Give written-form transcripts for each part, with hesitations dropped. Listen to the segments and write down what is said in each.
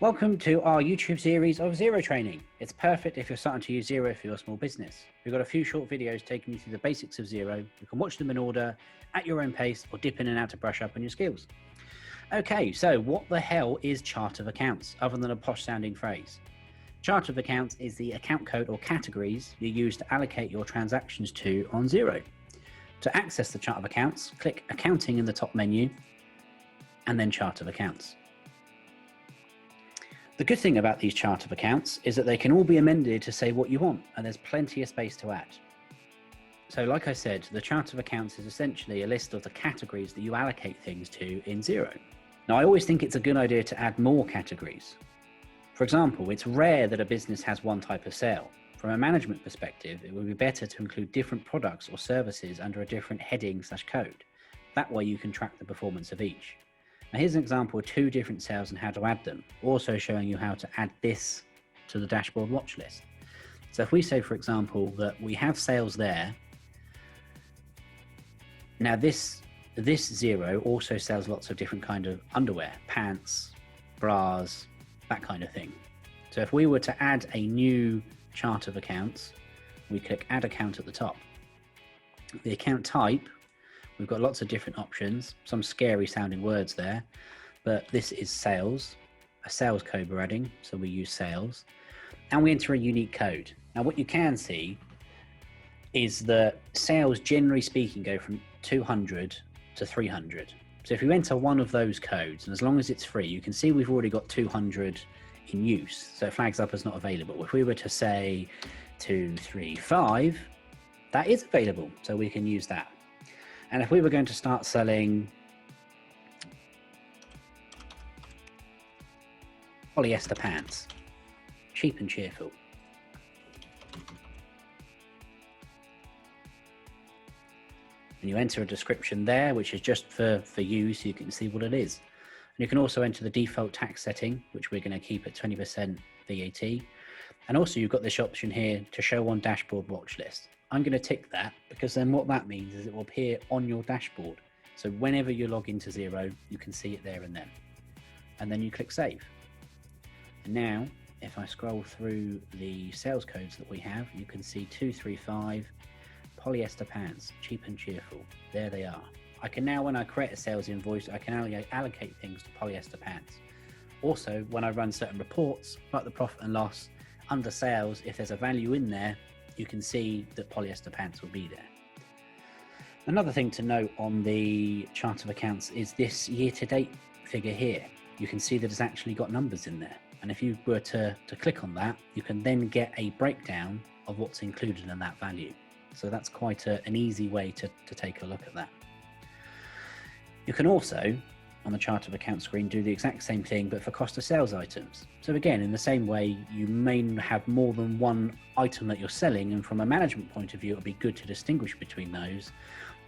Welcome to our YouTube series of Xero Training. It's perfect if you're starting to use Xero for your small business. We've got a few short videos taking you through the basics of Xero. You can watch them in order at your own pace or dip in and out to brush up on your skills. Okay, so what the hell is chart of accounts other than a posh sounding phrase? Chart of accounts is the account code or categories you use to allocate your transactions to on Xero. To access the chart of accounts, click Accounting in the top menu and then Chart of Accounts. The good thing about these chart of accounts is that they can all be amended to say what you want, and there's plenty of space to add. So like I said, the chart of accounts is essentially a list of the categories that you allocate things to in Xero. Now, I always think it's a good idea to add more categories. For example, it's rare that a business has one type of sale. From a management perspective, it would be better to include different products or services under a different heading/code. That way you can track the performance of each. Now here's an example of two different sales and how to add them, also showing you how to add this to the dashboard watch list. So if we say, for example, that we have sales there, now this Xero also sells lots of different kind of underwear, pants, bras, that kind of thing. So if we were to add a new chart of accounts, we click Add Account at the top. The account type, we've got lots of different options, some scary sounding words there, but this is sales, a sales code we're adding, so we use sales, and we enter a unique code. Now what you can see is that sales, generally speaking, go from 200 to 300. So if you enter one of those codes, and as long as it's free, you can see we've already got 200 in use, so it flags up as not available. If we were to say 235, that is available, so we can use that. And if we were going to start selling polyester pants, cheap and cheerful, and you enter a description there, which is just for you, so you can see what it is. And you can also enter the default tax setting, which we're going to keep at 20% VAT. And also you've got this option here to show on dashboard watch list. I'm going to tick that because then what that means is it will appear on your dashboard. So whenever you log into Xero, you can see it there and then. And then you click Save. And now, if I scroll through the sales codes that we have, you can see 235 polyester pants, cheap and cheerful. There they are. I can now, when I create a sales invoice, I can allocate things to polyester pants. Also, when I run certain reports, like the profit and loss, under sales, if there's a value in there, you can see that polyester pants will be there. Another thing to note on the chart of accounts is this year-to-date figure here. You can see that it's actually got numbers in there. And if you were to click on that, you can then get a breakdown of what's included in that value. So that's quite an easy way to take a look at that. You can also, on the chart of account screen, do the exact same thing, but for cost of sales items. So again, in the same way, you may have more than one item that you're selling, and from a management point of view, it'll be good to distinguish between those.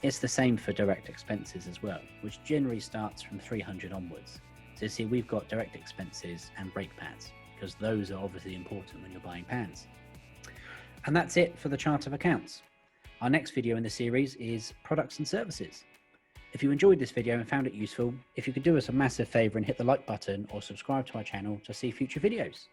It's the same for direct expenses as well, which generally starts from 300 onwards. So you see, we've got direct expenses and brake pads, because those are obviously important when you're buying pans. And that's it for the chart of accounts. Our next video in the series is products and services. If you enjoyed this video and found it useful, if you could do us a massive favor and hit the like button or subscribe to our channel to see future videos.